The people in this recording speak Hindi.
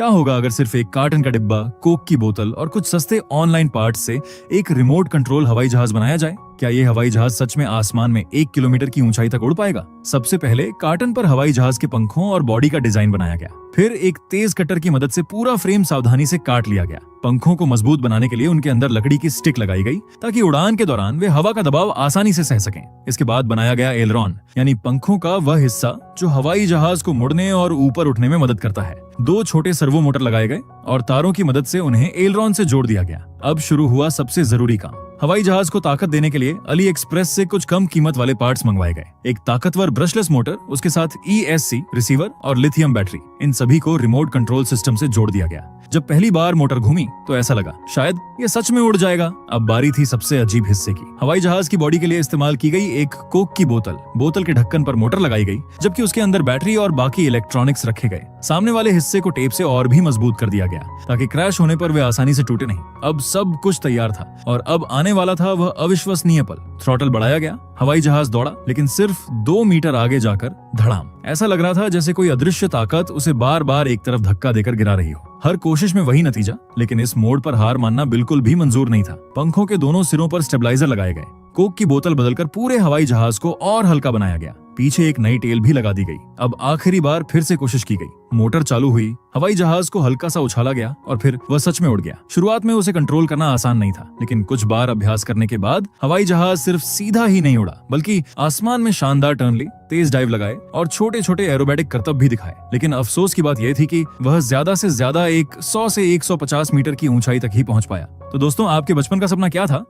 क्या होगा अगर सिर्फ एक कार्टन का डिब्बा, कोक की बोतल और कुछ सस्ते ऑनलाइन पार्ट्स से एक रिमोट कंट्रोल हवाई जहाज बनाया जाए? क्या ये हवाई जहाज सच में आसमान में 1 किलोमीटर की ऊंचाई तक उड़ पाएगा? सबसे पहले कार्टन पर हवाई जहाज के पंखों और बॉडी का डिजाइन बनाया गया। फिर एक तेज कटर की मदद से पूरा फ्रेम सावधानी से काट लिया गया। पंखों को मजबूत बनाने के लिए उनके अंदर लकड़ी की स्टिक लगाई गई ताकि उड़ान के दौरान वे हवा का दबाव आसानी से सह सकें। इसके बाद बनाया गया एलरॉन, यानी पंखों का वह हिस्सा जो हवाई जहाज को मुड़ने और ऊपर उठने में मदद करता है। 2 छोटे सर्वो मोटर लगाए गए और तारों की मदद से उन्हें एलरॉन से जोड़ दिया गया। अब शुरू हुआ सबसे जरूरी काम। हवाई जहाज को ताकत देने के लिए अली एक्सप्रेस से कुछ कम कीमत वाले पार्ट्स मंगवाए गए। एक ताकतवर ब्रशलेस मोटर, उसके साथ ESC रिसीवर और लिथियम बैटरी, इन सभी को रिमोट कंट्रोल सिस्टम से जोड़ दिया गया। जब पहली बार मोटर घूमी तो ऐसा लगा शायद ये सच में उड़ जाएगा। अब बारी थी सबसे अजीब हिस्से की। हवाई जहाज की बॉडी के लिए इस्तेमाल की गई एक कोक की बोतल के ढक्कन पर मोटर लगाई गई, जबकि उसके अंदर बैटरी और बाकी इलेक्ट्रॉनिक्स रखे गए। सामने वाले हिस्से को टेप से और भी मजबूत कर दिया गया ताकि क्रैश होने पर वे आसानी से टूटे नहीं। अब सब कुछ तैयार था और अब आने वाला था वह अविश्वसनीय पल। थ्रॉटल बढ़ाया गया, हवाई जहाज दौड़ा, लेकिन सिर्फ 2 मीटर आगे जाकर धड़ाम। ऐसा लग रहा था जैसे कोई अदृश्य ताकत उसे बार बार एक तरफ धक्का देकर गिरा रही हो। हर कोशिश में वही नतीजा, लेकिन इस मोड़ पर हार मानना बिल्कुल भी मंजूर नहीं था। पंखों के दोनों सिरों पर स्टेबलाइजर लगाए गए। कोक की बोतल बदलकर पूरे हवाई जहाज को और हल्का बनाया गया। पीछे एक नई टेल भी लगा दी गई। अब आखिरी बार फिर से कोशिश की गई। मोटर चालू हुई, हवाई जहाज को हल्का सा उछाला गया और फिर वह सच में उड़ गया। शुरुआत में उसे कंट्रोल करना आसान नहीं था, लेकिन कुछ बार अभ्यास करने के बाद हवाई जहाज सिर्फ सीधा ही नहीं उड़ा, बल्कि आसमान में शानदार टर्न ली, तेज डाइव लगाए और छोटे छोटे एरोबेटिक करतब भी दिखाए। लेकिन अफसोस की बात यह थी कि वह ज्यादा से ज्यादा 100 से 150 मीटर की ऊंचाई तक ही पहुंच पाया। तो दोस्तों, आपके बचपन का सपना क्या था?